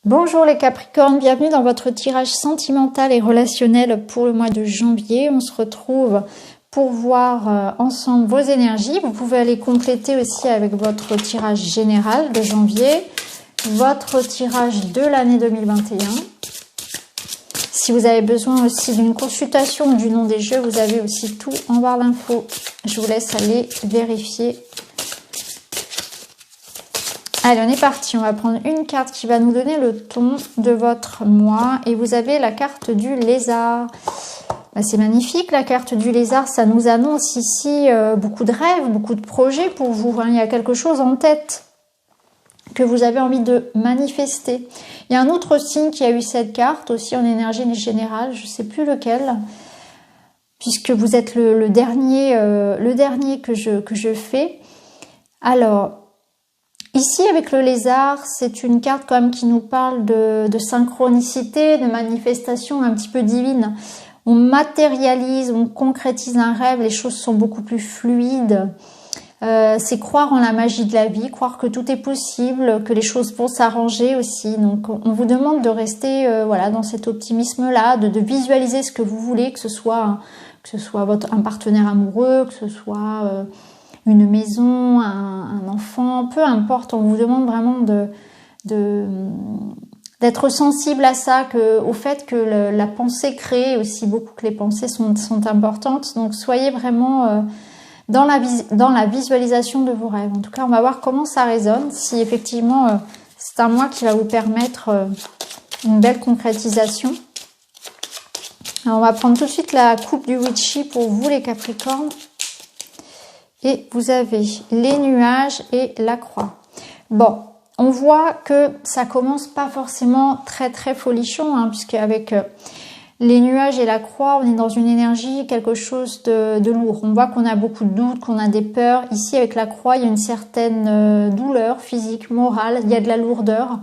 Bonjour les Capricornes, bienvenue dans votre tirage sentimental et relationnel pour le mois de janvier. On se retrouve pour voir ensemble vos énergies. Vous pouvez aller compléter aussi avec votre tirage général de janvier, votre tirage de l'année 2021. Si vous avez besoin aussi d'une consultation du nom des jeux, vous avez aussi tout en barre d'infos. Je vous laisse aller vérifier. Allez, on est parti. On va prendre une carte qui va nous donner le ton de votre mois. Et vous avez la carte du lézard. C'est magnifique, la carte du lézard. Ça nous annonce ici beaucoup de rêves, beaucoup de projets pour vous. Il y a quelque chose en tête que vous avez envie de manifester. Il y a un autre signe qui a eu cette carte aussi en énergie générale. Je ne sais plus lequel. Puisque vous êtes le dernier que je fais. Alors... ici, avec le lézard, c'est une carte quand même qui nous parle de synchronicité, de manifestation un petit peu divine. On matérialise, on concrétise un rêve, les choses sont beaucoup plus fluides. C'est croire en la magie de la vie, croire que tout est possible, que les choses vont s'arranger aussi. Donc, on vous demande de rester voilà, dans cet optimisme-là, de visualiser ce que vous voulez, que ce soit un partenaire amoureux, que ce soit... une maison, un enfant, peu importe, on vous demande vraiment d'être sensible à ça, au fait que la pensée crée aussi beaucoup, que les pensées sont importantes. Donc soyez vraiment dans la visualisation de vos rêves. En tout cas, on va voir comment ça résonne, si effectivement c'est un mois qui va vous permettre une belle concrétisation. Alors, on va prendre tout de suite la coupe du Witchy pour vous les Capricornes. Et vous avez les nuages et la croix. Bon, on voit que ça commence pas forcément très folichon, hein, puisque avec les nuages et la croix, on est dans une énergie, quelque chose de lourd. On voit qu'on a beaucoup de doutes, qu'on a des peurs. Ici, avec la croix, il y a une certaine douleur physique, morale, il y a de la lourdeur.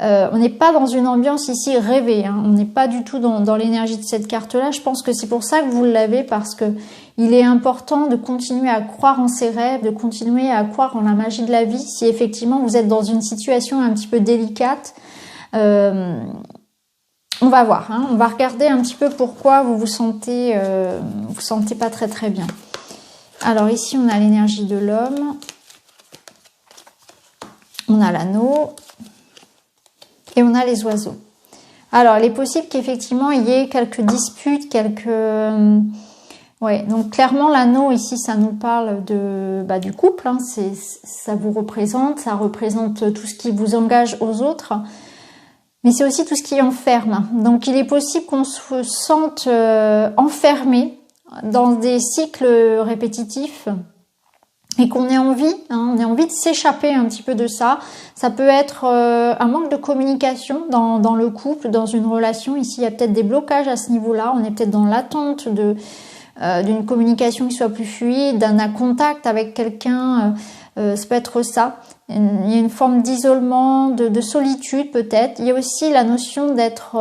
On n'est pas dans une ambiance ici rêvée, hein. On n'est pas du tout dans l'énergie de cette carte-là. Je pense que c'est pour ça que vous l'avez, parce que il est important de continuer à croire en ses rêves, de continuer à croire en la magie de la vie. Si effectivement vous êtes dans une situation un petit peu délicate, on va voir, hein. On va regarder un petit peu pourquoi vous vous sentez pas très bien. Alors ici, on a l'énergie de l'homme, on a l'anneau. Et on a les oiseaux. Alors, il est possible qu'effectivement, il y ait quelques disputes, ouais, donc clairement, l'anneau, ici, ça nous parle du couple. Hein. Ça vous représente, ça représente tout ce qui vous engage aux autres. Mais c'est aussi tout ce qui enferme. Donc, il est possible qu'on se sente enfermé dans des cycles répétitifs. Et qu'on ait envie, hein, on a envie de s'échapper un petit peu de ça. Ça peut être un manque de communication dans le couple, dans une relation. Ici, il y a peut-être des blocages à ce niveau-là. On est peut-être dans l'attente d'une communication qui soit plus fluide, d'un contact avec quelqu'un. Ça peut être ça. Il y a une forme d'isolement, de solitude peut-être. Il y a aussi la notion d'être...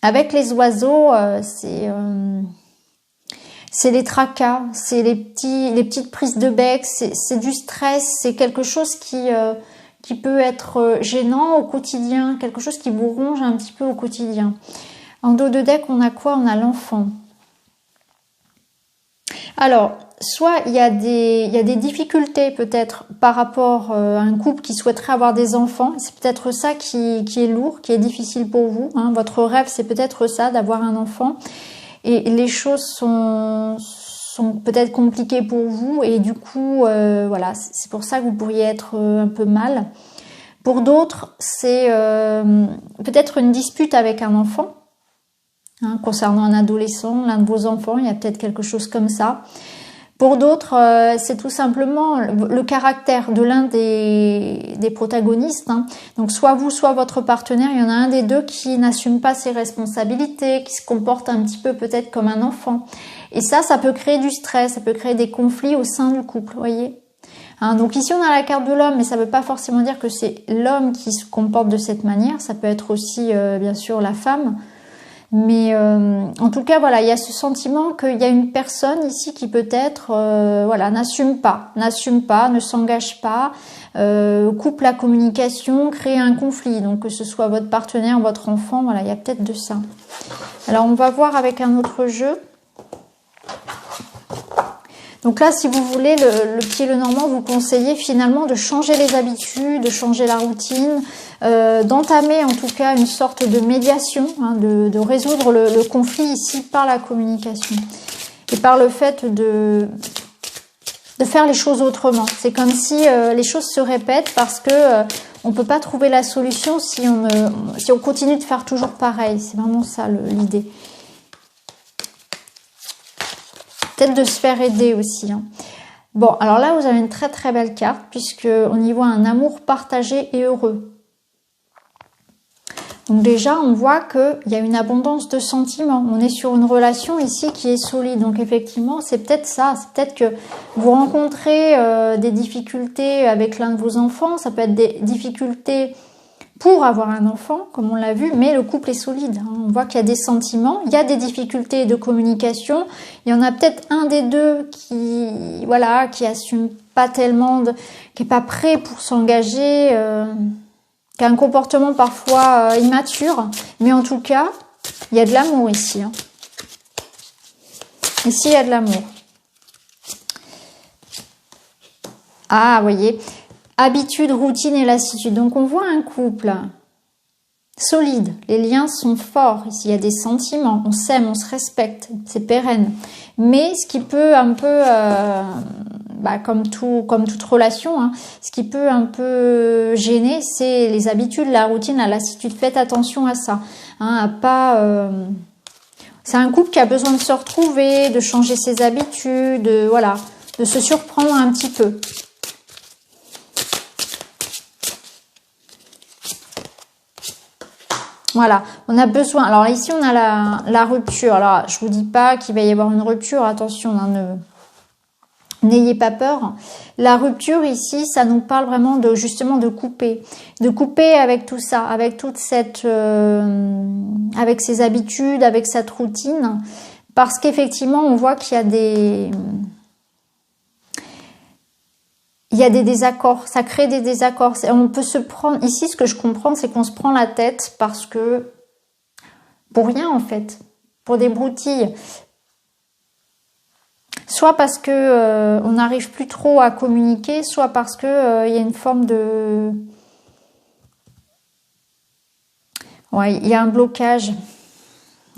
avec les oiseaux, c'est les tracas, c'est les petites prises de bec, c'est du stress, c'est quelque chose qui peut être gênant au quotidien, quelque chose qui vous ronge un petit peu au quotidien. En dos de deck, on a quoi? On a l'enfant. Alors, soit il y a des difficultés peut-être par rapport à un couple qui souhaiterait avoir des enfants. C'est peut-être ça qui est lourd, qui est difficile pour vous, hein. Votre rêve, c'est peut-être ça, d'avoir un enfant. Et les choses sont peut-être compliquées pour vous et du coup, voilà, c'est pour ça que vous pourriez être un peu mal. Pour d'autres, c'est peut-être une dispute avec un enfant, hein, concernant un adolescent, l'un de vos enfants, il y a peut-être quelque chose comme ça. Pour d'autres, c'est tout simplement le caractère de l'un des protagonistes, hein. Donc soit vous, soit votre partenaire, il y en a un des deux qui n'assume pas ses responsabilités, qui se comporte un petit peu peut-être comme un enfant. Et ça peut créer du stress, ça peut créer des conflits au sein du couple, voyez. Hein, donc ici on a la carte de l'homme, mais ça ne veut pas forcément dire que c'est l'homme qui se comporte de cette manière, ça peut être aussi bien sûr la femme. Mais en tout cas, voilà, il y a ce sentiment qu'il y a une personne ici qui peut-être, voilà, n'assume pas, ne s'engage pas, coupe la communication, crée un conflit. Donc que ce soit votre partenaire, votre enfant, voilà, il y a peut-être de ça. Alors on va voir avec un autre jeu. Donc là, si vous voulez, le petit Lenormand vous conseillez finalement de changer les habitudes, de changer la routine, d'entamer en tout cas une sorte de médiation, hein, de résoudre le conflit ici par la communication et par le fait de faire les choses autrement. C'est comme si les choses se répètent parce que on peut pas trouver la solution si on continue de faire toujours pareil. C'est vraiment ça l'idée. Peut-être de se faire aider aussi. Hein. Bon, alors là, vous avez une très très belle carte puisqu'on y voit un amour partagé et heureux. Donc déjà, on voit qu'il y a une abondance de sentiments. On est sur une relation ici qui est solide. Donc effectivement, c'est peut-être ça. C'est peut-être que vous rencontrez des difficultés avec l'un de vos enfants. Ça peut être des difficultés pour avoir un enfant, comme on l'a vu, mais le couple est solide. On voit qu'il y a des sentiments, il y a des difficultés de communication. Il y en a peut-être un des deux qui, voilà, qui assume pas tellement, qui est pas prêt pour s'engager, qui a un comportement parfois immature. Mais en tout cas, il y a de l'amour ici. Hein. Ici, il y a de l'amour. Ah, vous voyez. Habitude, routine et lassitude. Donc on voit un couple solide. Les liens sont forts. Ici, il y a des sentiments. On s'aime, on se respecte. C'est pérenne. Mais ce qui peut un peu, comme toute relation, hein, ce qui peut un peu gêner, c'est les habitudes, la routine, la lassitude. Faites attention à ça. Hein, à pas... C'est un couple qui a besoin de se retrouver, de changer ses habitudes, voilà, de se surprendre un petit peu. Voilà, on a besoin. Alors ici, on a la rupture. Alors, je vous dis pas qu'il va y avoir une rupture. Attention, hein, n'ayez pas peur. La rupture ici, ça nous parle vraiment de justement de couper avec tout ça, avec toute cette, avec ses habitudes, avec cette routine, parce qu'effectivement, on voit qu'il y a des désaccords, ça crée des désaccords. On peut se prendre, ici ce que je comprends, c'est qu'on se prend la tête parce que, pour rien en fait, pour des broutilles. Soit parce que on n'arrive plus trop à communiquer, soit parce que il y a une forme de... Ouais, il y a un blocage.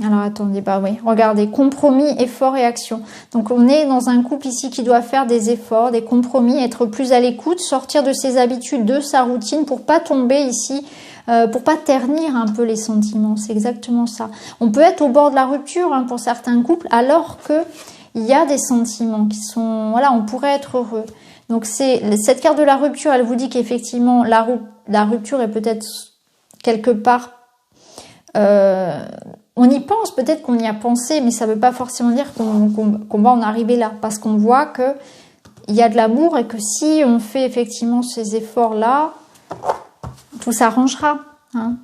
Alors attendez, oui, regardez, compromis, effort et action. Donc on est dans un couple ici qui doit faire des efforts, des compromis, être plus à l'écoute, sortir de ses habitudes, de sa routine pour pas tomber ici, pour pas ternir un peu les sentiments. C'est exactement ça. On peut être au bord de la rupture hein, pour certains couples, alors que il y a des sentiments qui sont, voilà, on pourrait être heureux. Donc c'est cette carte de la rupture, elle vous dit qu'effectivement la rupture est peut-être quelque part on y pense, peut-être qu'on y a pensé, mais ça ne veut pas forcément dire qu'on va en arriver là. Parce qu'on voit qu'il y a de l'amour et que si on fait effectivement ces efforts-là, tout s'arrangera. Hein.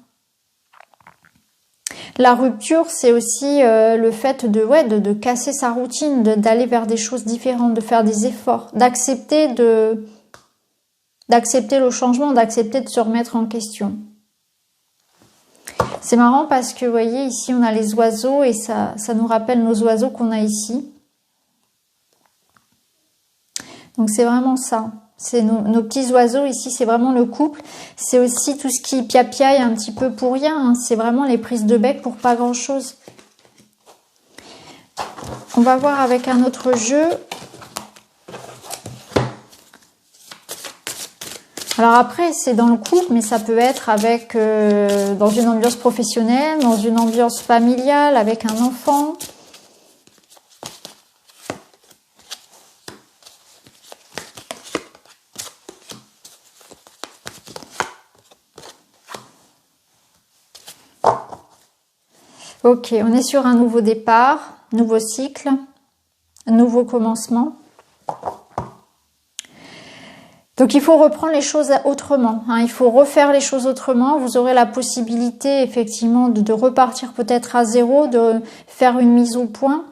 La rupture, c'est aussi le fait de casser sa routine, d'aller vers des choses différentes, de faire des efforts, d'accepter le changement, d'accepter de se remettre en question. C'est marrant parce que, vous voyez, ici, on a les oiseaux et ça nous rappelle nos oiseaux qu'on a ici. Donc, c'est vraiment ça. C'est nos petits oiseaux ici, c'est vraiment le couple. C'est aussi tout ce qui piapiaille un petit peu pour rien. Hein. C'est vraiment les prises de bec pour pas grand-chose. On va voir avec un autre jeu. Alors après, c'est dans le couple, mais ça peut être avec dans une ambiance professionnelle, dans une ambiance familiale, avec un enfant. Ok, on est sur un nouveau départ, nouveau cycle, nouveau commencement. Donc il faut reprendre les choses autrement, hein. Il faut refaire les choses autrement. Vous aurez la possibilité effectivement de repartir peut-être à zéro, de faire une mise au point.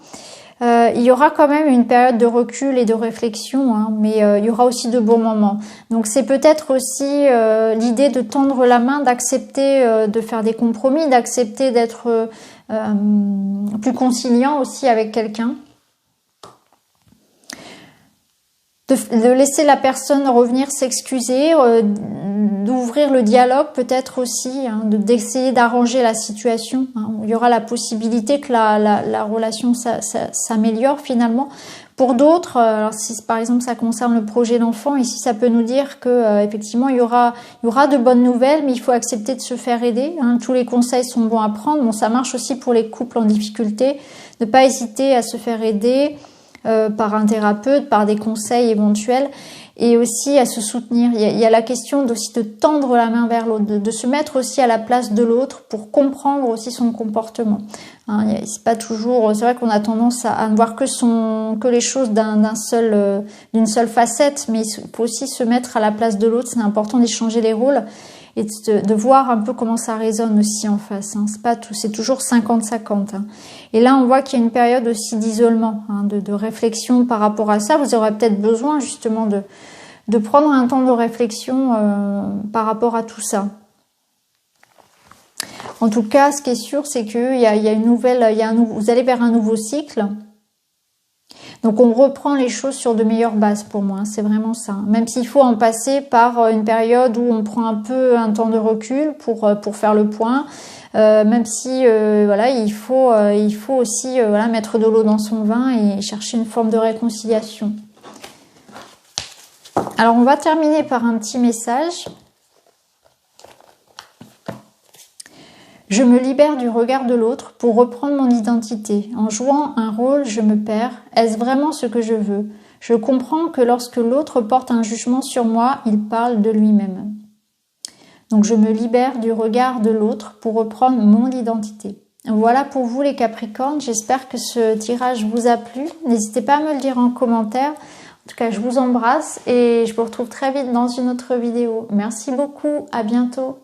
Il y aura quand même une période de recul et de réflexion, hein, mais il y aura aussi de bons moments. Donc c'est peut-être aussi l'idée de tendre la main, d'accepter de faire des compromis, d'accepter d'être plus conciliant aussi avec quelqu'un. De laisser la personne revenir s'excuser, d'ouvrir le dialogue peut-être aussi, hein, d'essayer d'arranger la situation, hein. Il y aura la possibilité que la relation s'améliore finalement. Pour d'autres, alors si par exemple ça concerne le projet d'enfant, ici ça peut nous dire que effectivement il y aura de bonnes nouvelles, mais il faut accepter de se faire aider, hein. Tous les conseils sont bons à prendre. Bon, ça marche aussi pour les couples en difficulté, ne pas hésiter à se faire aider par un thérapeute, par des conseils éventuels, et aussi à se soutenir. Il y a la question aussi de tendre la main vers l'autre, de se mettre aussi à la place de l'autre pour comprendre aussi son comportement. Hein, c'est pas toujours, c'est vrai qu'on a tendance à ne voir que les choses d'une seule facette, mais il faut aussi se mettre à la place de l'autre. C'est important d'échanger les rôles et de voir un peu comment ça résonne aussi en face, hein. C'est pas tout, c'est toujours 50-50, hein. Et là, on voit qu'il y a une période aussi d'isolement, hein, de réflexion par rapport à ça. Vous aurez peut-être besoin justement de prendre un temps de réflexion par rapport à tout ça. En tout cas, ce qui est sûr, c'est qu'il y a une nouvelle, vous allez vers un nouveau cycle. Donc on reprend les choses sur de meilleures bases pour moi, hein, c'est vraiment ça. Même s'il faut en passer par une période où on prend un peu un temps de recul pour faire le point, même si voilà, il faut aussi voilà, mettre de l'eau dans son vin et chercher une forme de réconciliation. Alors on va terminer par un petit message. Je me libère du regard de l'autre pour reprendre mon identité. En jouant un rôle, je me perds. Est-ce vraiment ce que je veux? Je comprends que lorsque l'autre porte un jugement sur moi, il parle de lui-même. Donc je me libère du regard de l'autre pour reprendre mon identité. Voilà pour vous les Capricornes. J'espère que ce tirage vous a plu. N'hésitez pas à me le dire en commentaire. En tout cas, je vous embrasse et je vous retrouve très vite dans une autre vidéo. Merci beaucoup. À bientôt.